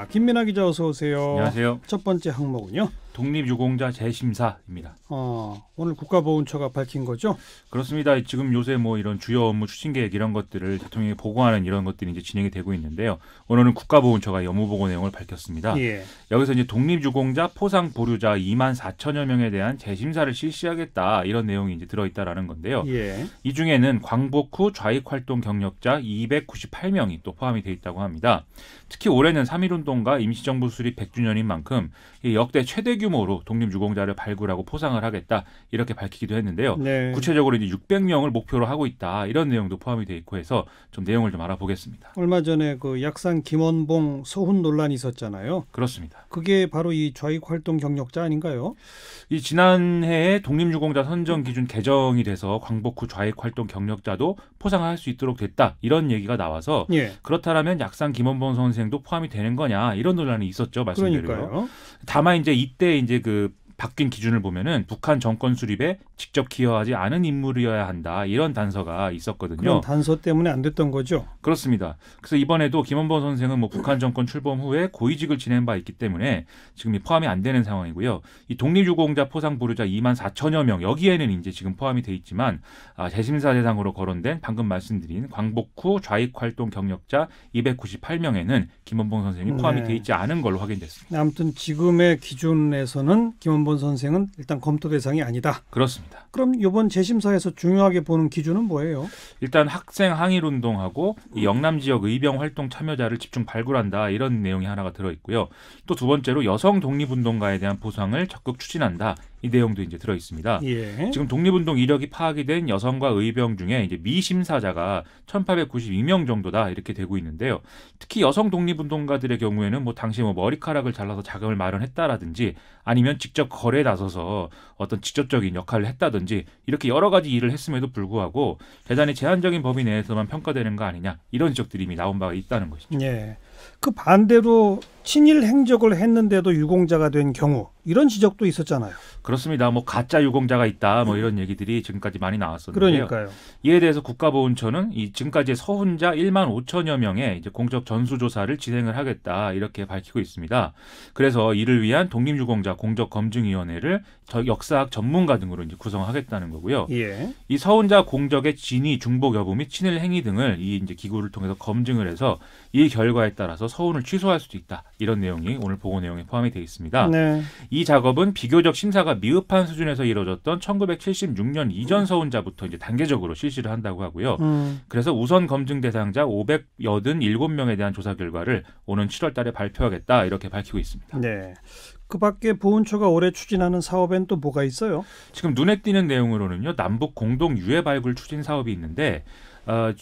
김민하 기자 어서 오세요. 안녕하세요. 첫 번째 항목은요. 독립유공자 재심사입니다. 오늘 국가보훈처가 밝힌 거죠? 그렇습니다. 지금 요새 뭐 이런 주요 업무 추진 계획 이런 것들을 대통령이 보고하는 이런 것들이 이제 진행이 되고 있는데요. 오늘은 국가보훈처가 업무보고 내용을 밝혔습니다. 예. 여기서 이제 독립유공자 포상 보류자 2만 4천여 명에 대한 재심사를 실시하겠다 이런 내용이 이제 들어있다라는 건데요. 예. 이 중에는 광복 후 좌익활동 경력자 298명이 또 포함이 돼 있다고 합니다. 특히 올해는 3.1운동과 임시정부 수립 100주년인 만큼 역대 최대 규모로 독립유공자를 발굴하고 포상을 하겠다 이렇게 밝히기도 했는데요. 네. 구체적으로 이제 600명을 목표로 하고 있다 이런 내용도 포함이 돼 있고 해서 좀 내용을 좀 알아보겠습니다. 얼마 전에 그 약산 김원봉 서훈 논란이 있었잖아요. 그렇습니다. 그게 바로 이 좌익활동 경력자 아닌가요? 이 지난해에 독립유공자 선정 기준 개정이 돼서 광복 후 좌익활동 경력자도 포상할 수 있도록 됐다 이런 얘기가 나와서 예. 그렇다면 약산 김원봉 선생도 포함이 되는 거냐 이런 논란이 있었죠. 말씀드리고요. 그러니까요. 다만 이때 그 바뀐 기준을 보면은 북한 정권 수립에 직접 기여하지 않은 인물이어야 한다 이런 단서가 있었거든요. 그런 단서 때문에 안 됐던 거죠? 그렇습니다. 그래서 이번에도 김원봉 선생은 뭐 북한 정권 출범 후에 고위직을 지낸 바 있기 때문에 지금 포함이 안 되는 상황이고요. 이 독립유공자 포상 보류자 2만 4천여 명 여기에는 이제 지금 포함이 돼 있지만 재심사 대상으로 거론된 방금 말씀드린 광복 후 좌익활동 경력자 298명에는 김원봉 선생이 포함이 돼 있지 않은 걸로 확인됐습니다. 아무튼 지금의 기준에서는 김원봉 선생은 일단 검토 대상이 아니다. 그렇습니다. 그럼 이번 재심사에서 중요하게 보는 기준은 뭐예요? 일단 학생 항일운동하고 이 영남 지역 의병 활동 참여자를 집중 발굴한다 이런 내용이 하나가 들어있고요. 또 두 번째로 여성 독립운동가에 대한 보상을 적극 추진한다. 이 내용도 이제 들어 있습니다. 예. 지금 독립운동 이력이 파악이 된 여성과 의병 중에 이제 미심사자가 1,892명 정도다 이렇게 되고 있는데요. 특히 여성 독립운동가들의 경우에는 뭐 당시 뭐 머리카락을 잘라서 자금을 마련했다라든지 아니면 직접 거래에 나서서 어떤 직접적인 역할을 했다든지 이렇게 여러 가지 일을 했음에도 불구하고 대단히 제한적인 범위 내에서만 평가되는 거 아니냐 이런 지적들이 이미 나온 바가 있다는 것이죠. 예. 그 반대로 친일 행적을 했는데도 유공자가 된 경우 이런 지적도 있었잖아요. 그렇습니다. 뭐 가짜 유공자가 있다 뭐 이런 얘기들이 지금까지 많이 나왔었는데요. 그러니까요. 이에 대해서 국가보훈처는 이 지금까지 서훈자 1만 5천여 명의 이제 공적 전수조사를 진행을 하겠다 이렇게 밝히고 있습니다. 그래서 이를 위한 독립유공자 공적검증위원회를 역사학 전문가 등으로 이제 구성하겠다는 거고요. 예. 이 서훈자 공적의 진위, 중복 여부 및 친일 행위 등을 이 이제 기구를 통해서 검증을 해서 이 결과에 따라서 서훈을 취소할 수도 있다. 이런 내용이 오늘 보고 내용에 포함이 되어 있습니다. 네. 이 작업은 비교적 심사가 미흡한 수준에서 이루어졌던 1976년 이전 서훈자부터 이제 단계적으로 실시를 한다고 하고요. 그래서 우선 검증 대상자 587명에 대한 조사 결과를 오는 7월 달에 발표하겠다 이렇게 밝히고 있습니다. 네. 그 밖에 보훈처가 올해 추진하는 사업엔 또 뭐가 있어요? 지금 눈에 띄는 내용으로는요. 남북 공동 유해 발굴 추진 사업이 있는데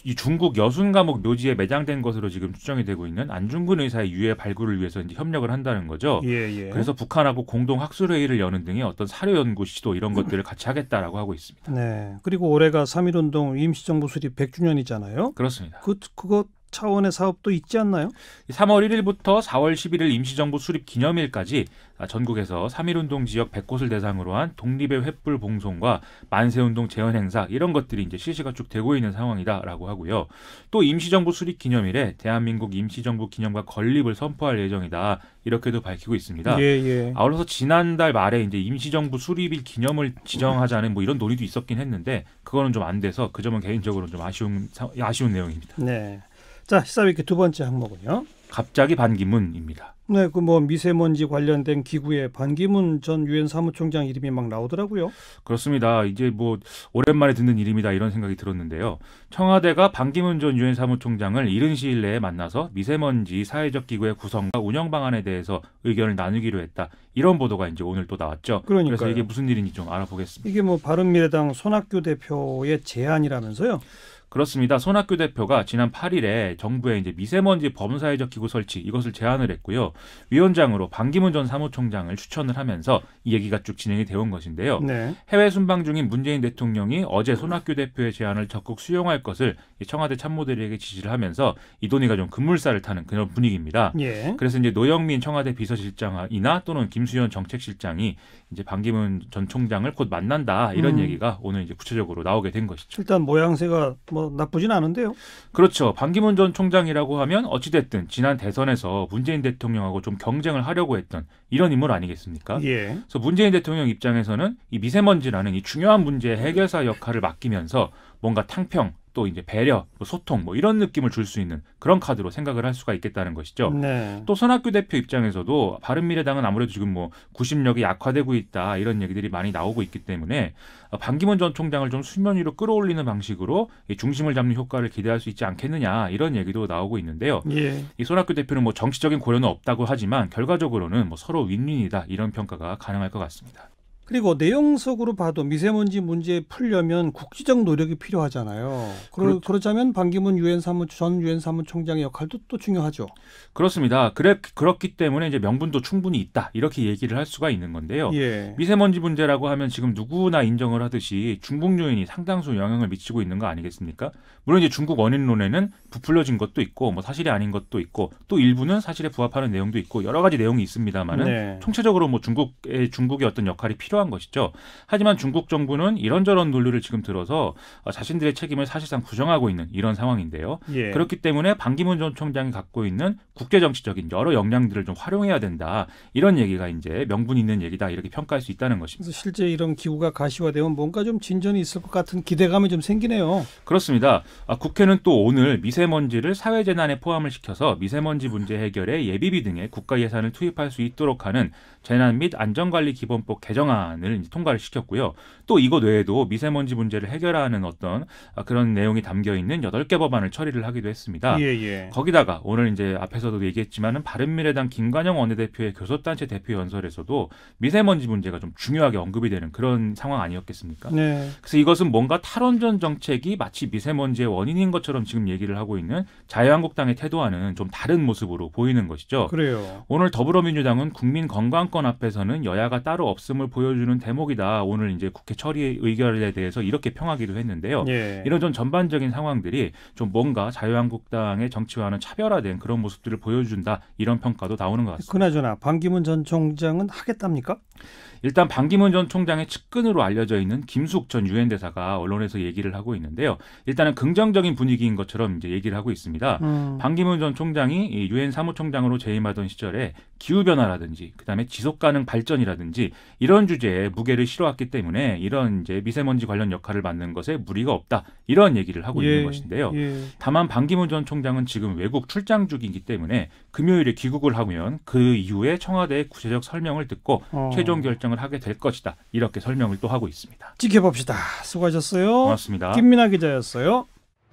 이 중국 여순 감옥 묘지에 매장된 것으로 지금 추정이 되고 있는 안중근 의사의 유해 발굴을 위해서 이제 협력을 한다는 거죠. 예. 그래서 북한하고 공동 학술 회의를 여는 등의 어떤 사료 연구 시도 이런 것들을 같이 하겠다라고 하고 있습니다. 네. 그리고 올해가 3.1운동 임시정부 수립 100주년이잖아요. 그렇습니다. 그거 차원의 사업도 있지 않나요? 3월 1일부터 4월 11일 임시정부 수립 기념일까지 전국에서 3.1운동 지역 100곳을 대상으로 한 독립의 횃불 봉송과 만세운동 재현 행사 이런 것들이 이제 실시가 쭉 되고 있는 상황이다라고 하고요. 또 임시정부 수립 기념일에 대한민국 임시정부 기념과 건립을 선포할 예정이다 이렇게도 밝히고 있습니다. 예. 아울러서 지난달 말에 이제 임시정부 수립일 기념을 지정하자는 뭐 이런 논의도 있었긴 했는데 그거는 좀 안 돼서 그 점은 개인적으로 좀 아쉬운 내용입니다. 네. 자, 시사위키 두 번째 항목은요. 갑자기 반기문입니다. 네, 그 뭐 미세먼지 관련된 기구에 반기문 전 유엔 사무총장 이름이 막 나오더라고요. 그렇습니다. 이제 뭐 오랜만에 듣는 이름이다 이런 생각이 들었는데요. 청와대가 반기문 전 유엔 사무총장을 이른 시일 내에 만나서 미세먼지 사회적 기구의 구성과 운영 방안에 대해서 의견을 나누기로 했다. 이런 보도가 이제 오늘 또 나왔죠. 그러니까요. 그래서 이게 무슨 일인지 좀 알아보겠습니다. 이게 뭐 바른미래당 손학규 대표의 제안이라면서요? 그렇습니다. 손학규 대표가 지난 8일에 정부에 이제 미세먼지 범사회적 기구 설치 이것을 제안을 했고요. 위원장으로 반기문 전 사무총장을 추천을 하면서 이 얘기가 쭉 진행이 되어온 것인데요. 네. 해외 순방 중인 문재인 대통령이 어제 손학규 대표의 제안을 적극 수용할 것을 청와대 참모들에게 지시를 하면서 이 논의가 좀 급물살을 타는 그런 분위기입니다. 예. 그래서 이제 노영민 청와대 비서실장이나 또는 김수현 정책실장이 이제 반기문 전 총장을 곧 만난다 이런 얘기가 오늘 이제 구체적으로 나오게 된 것이죠. 일단 모양새가 뭐 뭐 나쁘진 않은데요. 그렇죠. 반기문 전 총장이라고 하면 어찌됐든 지난 대선에서 문재인 대통령하고 좀 경쟁을 하려고 했던 이런 인물 아니겠습니까? 예. 그래서 문재인 대통령 입장에서는 이 미세먼지라는 이 중요한 문제의 해결사 역할을 맡기면서 뭔가 탕평 또 이제 배려, 소통 뭐 이런 느낌을 줄 수 있는 그런 카드로 생각을 할 수가 있겠다는 것이죠. 네. 또 손학규 대표 입장에서도 바른미래당은 아무래도 지금 뭐 구심력이 약화되고 있다 이런 얘기들이 많이 나오고 있기 때문에 반기문 전 총장을 좀 수면 위로 끌어올리는 방식으로 이 중심을 잡는 효과를 기대할 수 있지 않겠느냐 이런 얘기도 나오고 있는데요. 예. 이 손학규 대표는 뭐 정치적인 고려는 없다고 하지만 결과적으로는 뭐 서로 윈윈이다 이런 평가가 가능할 것 같습니다. 그리고 내용석으로 봐도 미세먼지 문제 풀려면 국지적 노력이 필요하잖아요. 그렇죠. 그렇자면 반기문 전 유엔 사무총장의 역할도 또 중요하죠. 그렇습니다. 그렇기 때문에 이제 명분도 충분히 있다 이렇게 얘기를 할 수가 있는 건데요. 예. 미세먼지 문제라고 하면 지금 누구나 인정을 하듯이 중국 요인이 상당수 영향을 미치고 있는 거 아니겠습니까? 물론 이제 중국 원인론에는 부풀려진 것도 있고 뭐 사실이 아닌 것도 있고 또 일부는 사실에 부합하는 내용도 있고 여러 가지 내용이 있습니다만은 네. 총체적으로 뭐 중국의 어떤 역할이 필요한 것이죠. 하지만 중국 정부는 이런저런 논리를 지금 들어서 자신들의 책임을 사실상 부정하고 있는 이런 상황인데요. 예. 그렇기 때문에 반기문 전 총장이 갖고 있는 국제정치적인 여러 역량들을 좀 활용해야 된다. 이런 얘기가 이제 명분 있는 얘기다. 이렇게 평가할 수 있다는 것입니다. 그래서 실제 이런 기후가 가시화되면 뭔가 좀 진전이 있을 것 같은 기대감이 좀 생기네요. 그렇습니다. 국회는 또 오늘 미세먼지를 사회재난에 포함을 시켜서 미세먼지 문제 해결에 예비비 등의 국가 예산을 투입할 수 있도록 하는 재난 및 안전관리기본법 개정안을 이제 통과를 시켰고요. 또 이것 외에도 미세먼지 문제를 해결하는 어떤 그런 내용이 담겨 있는 8개 법안을 처리를 하기도 했습니다. 예. 거기다가 오늘 이제 앞에서도 얘기했지만은 바른미래당 김관영 원내대표의 교섭단체 대표 연설에서도 미세먼지 문제가 좀 중요하게 언급이 되는 그런 상황 아니었겠습니까? 네. 그래서 이것은 뭔가 탈원전 정책이 마치 미세먼지의 원인인 것처럼 지금 얘기를 하고 있는 자유한국당의 태도와는 좀 다른 모습으로 보이는 것이죠. 그래요. 오늘 더불어민주당은 국민 건강권 앞에서는 여야가 따로 없음을 보여주는 대목이다. 오늘 이제 국회 처리 의결에 대해서 이렇게 평하기도 했는데요. 예. 이런 좀 전반적인 상황들이 좀 뭔가 자유한국당의 정치와는 차별화된 그런 모습들을 보여준다. 이런 평가도 나오는 것 같습니다. 그나저나 반기문 전 총장은 하겠답니까? 일단 반기문 전 총장의 측근으로 알려져 있는 김숙 전 유엔 대사가 언론에서 얘기를 하고 있는데요. 일단은 긍정적인 분위기인 것처럼 이제 얘기를 하고 있습니다. 반기문 전 총장이 유엔 사무총장으로 재임하던 시절에 기후 변화라든지 그다음에 지속 가능 발전이라든지 이런 주제에 무게를 실어왔기 때문에 이런 이제 미세먼지 관련 역할을 맡는 것에 무리가 없다. 이런 얘기를 하고 있는 것인데요. 다만 반기문 전 총장은 지금 외국 출장 중이기 때문에 금요일에 귀국을 하면 그 이후에 청와대의 구체적 설명을 듣고 최종 결정을 하게 될 것이다. 이렇게 설명을 또 하고 있습니다. 지켜봅시다. 수고하셨어요. 고맙습니다. 김민아 기자였어요.